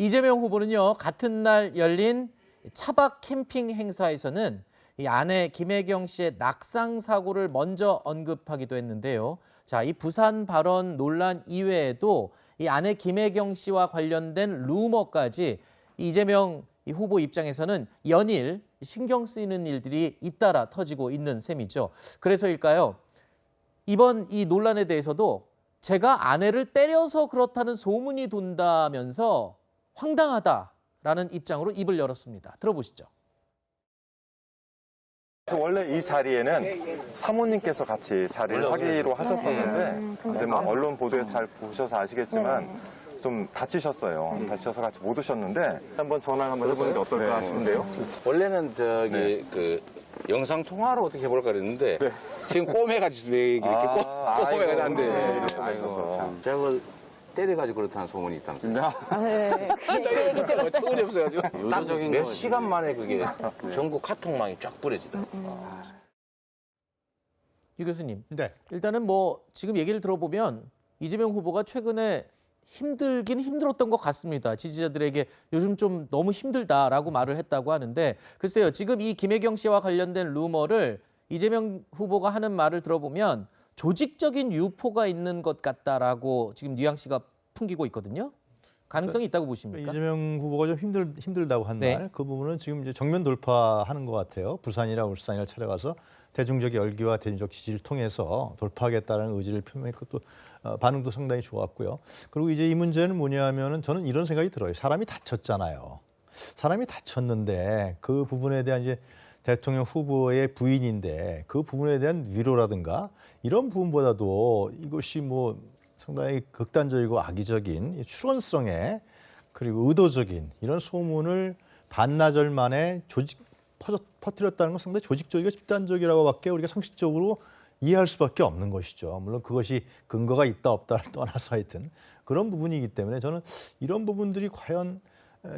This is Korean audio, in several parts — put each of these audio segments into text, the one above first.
이재명 후보는요, 같은 날 열린 차박 캠핑 행사에서는 이 아내 김혜경 씨의 낙상 사고를 먼저 언급하기도 했는데요. 자, 이 부산 발언 논란 이외에도 이 아내 김혜경 씨와 관련된 루머까지 이재명 후보 입장에서는 연일 신경 쓰이는 일들이 잇따라 터지고 있는 셈이죠. 그래서일까요? 이번 이 논란에 대해서도 제가 아내를 때려서 그렇다는 소문이 돈다면서 황당하다라는 입장으로 입을 열었습니다. 들어보시죠. 원래 이 자리에는 사모님께서 같이 자리를 하기로 하셨었는데 이제 뭐 언론 보도에서 잘 보셔서 아시겠지만 좀 다치셨어요. 다치셔서 같이 못 오셨는데 한번 전화 한번 해보는 게 어떨까 싶은데요. 원래는 그 영상 통화로 어떻게 해볼까 그랬는데 지금 꼬매가지고 이렇게 꼬매가 안 돼. 이렇게 하셔서 제가 뭐 때려가지고 그렇다는 소문이 있다면서요. 어처구니 없어가지고 의도적인 몇 거지. 시간 만에 그게 전국 카톡망이 쫙 뿌려지더라고요. 유 교수님, 네. 일단은 뭐 지금 얘기를 들어보면 이재명 후보가 최근에 힘들긴 힘들었던 것 같습니다. 지지자들에게 요즘 좀 너무 힘들다라고 말을 했다고 하는데 글쎄요. 지금 이 김혜경 씨와 관련된 루머를 이재명 후보가 하는 말을 들어보면 조직적인 유포가 있는 것 같다라고 지금 뉘앙스가 풍기고 있거든요. 가능성이 있다고 보십니까? 이재명 후보가 좀 힘들다고 한 네. 말, 그 부분은 지금 이제 정면 돌파하는 것 같아요. 부산이나 울산이나 찾아가서 대중적 열기와 대중적 지지를 통해서 돌파하겠다는 의지를 표명했고 또 반응도 상당히 좋았고요. 그리고 이제 이 문제는 뭐냐면은 저는 이런 생각이 들어요. 사람이 다쳤잖아요. 사람이 다쳤는데 그 부분에 대한 이제 대통령 후보의 부인인데 그 부분에 대한 위로라든가 이런 부분보다도 이것이 뭐 상당히 극단적이고 악의적인 추론성의 그리고 의도적인 이런 소문을 반나절 만에 퍼뜨렸다는 건 상당히 조직적이고 집단적이라고밖에 우리가 상식적으로 이해할 수밖에 없는 것이죠. 물론 그것이 근거가 있다 없다를 떠나서 하여튼 그런 부분이기 때문에 저는 이런 부분들이 과연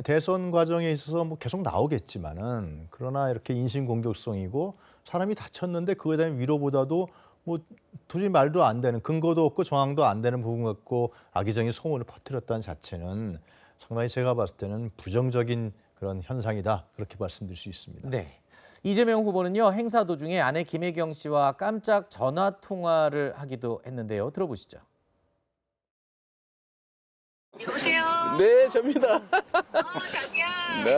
대선 과정에 있어서 뭐 계속 나오겠지만은 그러나 이렇게 인신공격성이고 사람이 다쳤는데 그거에 대한 위로보다도 뭐 도저히 말도 안 되는 근거도 없고 정황도 안 되는 부분 갖고 악의적인 소문을 퍼뜨렸다는 자체는 상당히 제가 봤을 때는 부정적인 그런 현상이다 그렇게 말씀드릴 수 있습니다. 네. 이재명 후보는요. 행사 도중에 아내 김혜경 씨와 깜짝 전화 통화를 하기도 했는데요. 들어보시죠. 여보세요? 네, 접니다. 자기야. 네.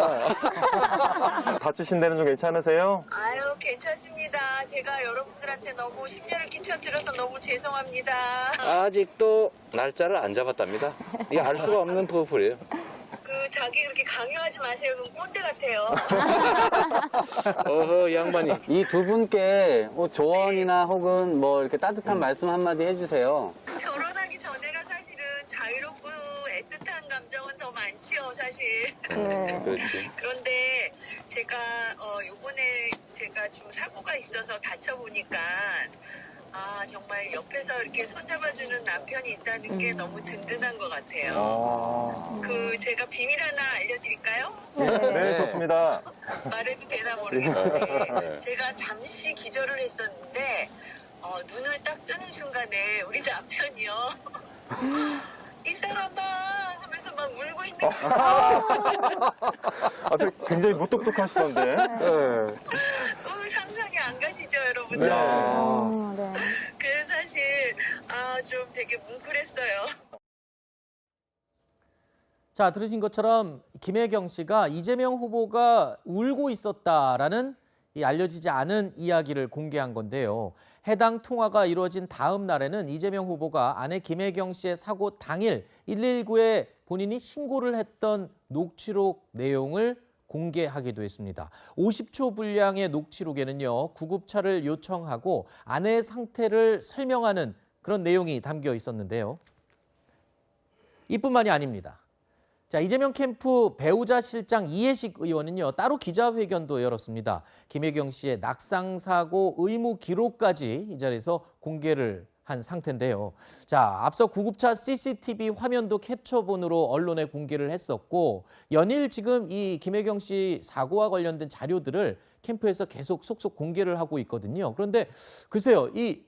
다치신 데는 좀 괜찮으세요? 아유, 괜찮습니다. 제가 여러분들한테 너무 심려를 끼쳐드려서 너무 죄송합니다. 아직도 날짜를 안 잡았답니다. 이게 알 수가 없는 퍼플이에요. 자기 그렇게 강요하지 마세요. 그건 꼰대 같아요. 어허, 이 양반이. 이 두 분께 뭐 조언이나 혹은 뭐 이렇게 따뜻한 말씀 한마디 해주세요. 결혼하기 전에가 사실은 자유롭고 애틋한 감정은 더 많지요, 사실. 그렇지. 그런데 제가 요번에 제가 좀 사고가 있어서 다쳐보니까 정말 옆에서 이렇게 손잡아주는 남편이 있다는 게 너무 든든한 것 같아요. 제가 비밀 하나 알려드릴까요? 네, 좋습니다. 말해도 되나 모르겠는데 제가 잠시 기절을 했었는데 눈을 딱 뜨는 순간에 우리 남편이요. 이 사람아 하면서 막 울고 있는 거예요. 굉장히 무뚝뚝하시던데. 상상이 안 가시죠, 여러분들? 네. 그래서 사실 좀 되게 뭉클했어요. 자, 들으신 것처럼 김혜경 씨가 이재명 후보가 울고 있었다라는 이 알려지지 않은 이야기를 공개한 건데요. 해당 통화가 이루어진 다음 날에는 이재명 후보가 아내 김혜경 씨의 사고 당일 119에 본인이 신고를 했던 녹취록 내용을 공개하기도 했습니다. 50초 분량의 녹취록에는요. 구급차를 요청하고 아내의 상태를 설명하는 그런 내용이 담겨 있었는데요. 이뿐만이 아닙니다. 자, 이재명 캠프 배우자 실장 이해식 의원은요. 따로 기자회견도 열었습니다. 김혜경 씨의 낙상 사고 의무 기록까지 이 자리에서 공개를 한 상태인데요. 자, 앞서 구급차 CCTV 화면도 캡처본으로 언론에 공개를 했었고 연일 지금 이 김혜경 씨 사고와 관련된 자료들을 캠프에서 계속 속속 공개를 하고 있거든요. 그런데 글쎄요, 이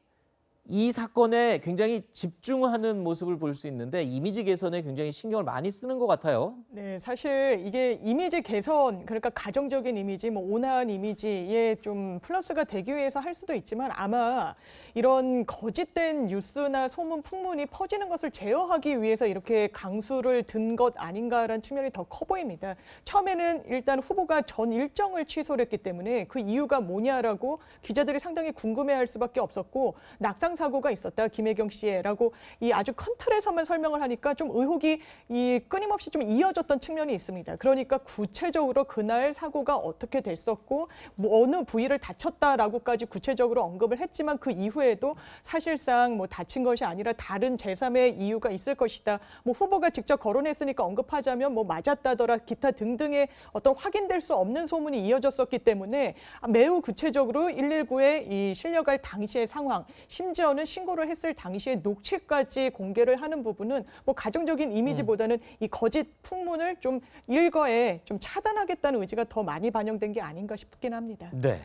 이 사건에 굉장히 집중하는 모습을 볼 수 있는데 이미지 개선에 굉장히 신경을 많이 쓰는 것 같아요. 네, 사실 이게 이미지 개선, 그러니까 가정적인 이미지, 뭐 온화한 이미지에 좀 플러스가 되기 위해서 할 수도 있지만 아마 이런 거짓된 뉴스나 소문, 풍문이 퍼지는 것을 제어하기 위해서 이렇게 강수를 든 것 아닌가라는 측면이 더 커 보입니다. 처음에는 일단 후보가 전 일정을 취소를 했기 때문에 그 이유가 뭐냐라고 기자들이 상당히 궁금해할 수밖에 없었고 낙상 사고가 있었다, 김혜경 씨에라고 이 아주 큰 틀에서만 설명을 하니까 좀 의혹이 이 끊임없이 좀 이어졌던 측면이 있습니다. 그러니까 구체적으로 그날 사고가 어떻게 됐었고 뭐 어느 부위를 다쳤다라고까지 구체적으로 언급을 했지만 그 이후에도 사실상 뭐 다친 것이 아니라 다른 제3의 이유가 있을 것이다. 뭐 후보가 직접 거론했으니까 언급하자면 뭐 맞았다더라 기타 등등의 어떤 확인될 수 없는 소문이 이어졌었기 때문에 매우 구체적으로 119에 이 실려갈 당시의 상황, 심지어는 신고를 했을 당시의 녹취까지 공개를 하는 부분은 뭐 가정적인 이미지보다는 이 거짓 풍문을 좀 일거에 좀 차단하겠다는 의지가 더 많이 반영된 게 아닌가 싶긴 합니다. 네.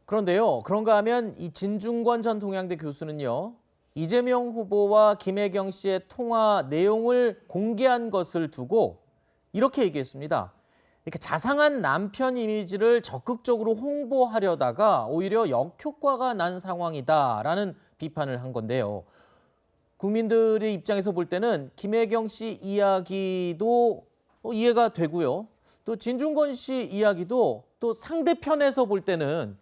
그런데요, 그런가 하면 이 진중권 전 동양대 교수는요, 이재명 후보와 김혜경 씨의 통화 내용을 공개한 것을 두고 이렇게 얘기했습니다. 이렇게 자상한 남편 이미지를 적극적으로 홍보하려다가 오히려 역효과가 난 상황이다라는 비판을 한 건데요. 국민들의 입장에서 볼 때는 김혜경 씨 이야기도 이해가 되고요. 또 진중권 씨 이야기도 또 상대편에서 볼 때는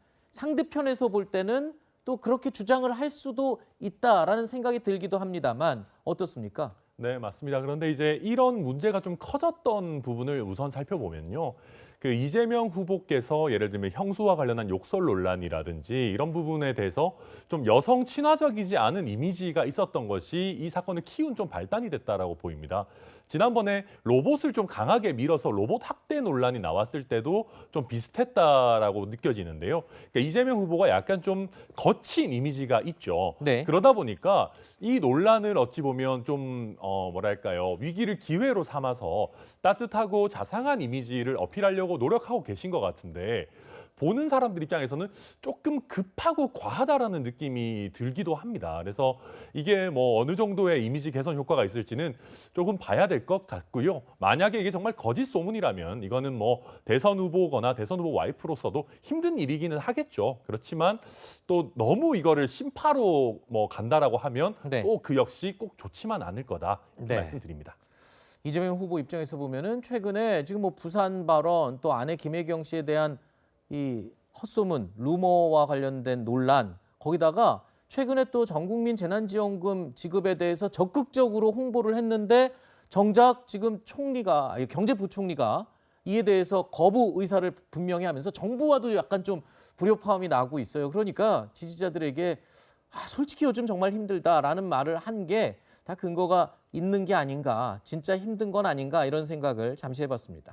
또 그렇게 주장을 할 수도 있다라는 생각이 들기도 합니다만 어떻습니까? 네, 맞습니다. 그런데 이제 이런 문제가 좀 커졌던 부분을 우선 살펴보면요. 그 이재명 후보께서 예를 들면 형수와 관련한 욕설 논란이라든지 이런 부분에 대해서 좀 여성 친화적이지 않은 이미지가 있었던 것이 이 사건을 키운 좀 발단이 됐다라고 보입니다. 지난번에 로봇을 좀 강하게 밀어서 로봇 학대 논란이 나왔을 때도 좀 비슷했다라고 느껴지는데요. 그러니까 이재명 후보가 약간 좀 거친 이미지가 있죠. 네. 그러다 보니까 이 논란을 어찌 보면 좀 뭐랄까요, 위기를 기회로 삼아서 따뜻하고 자상한 이미지를 어필하려고 노력하고 계신 것 같은데 보는 사람들 입장에서는 조금 급하고 과하다라는 느낌이 들기도 합니다. 그래서 이게 뭐 어느 정도의 이미지 개선 효과가 있을지는 조금 봐야 될 것 같고요. 만약에 이게 정말 거짓 소문이라면 이거는 뭐 대선 후보거나 대선 후보 와이프로서도 힘든 일이기는 하겠죠. 그렇지만 또 너무 이거를 심파로 뭐 간다라고 하면 네. 또 그 역시 꼭 좋지만 않을 거다 이렇게 네. 말씀드립니다. 이재명 후보 입장에서 보면은 최근에 지금 뭐 부산 발언 또 아내 김혜경 씨에 대한 이 헛소문, 루머와 관련된 논란, 거기다가 최근에 또 전국민 재난지원금 지급에 대해서 적극적으로 홍보를 했는데 정작 지금 경제부총리가 이에 대해서 거부 의사를 분명히 하면서 정부와도 약간 좀 불협화음이 나고 있어요. 그러니까 지지자들에게 솔직히 요즘 정말 힘들다라는 말을 한 게 다 근거가 있는 게 아닌가, 진짜 힘든 건 아닌가 이런 생각을 잠시 해봤습니다.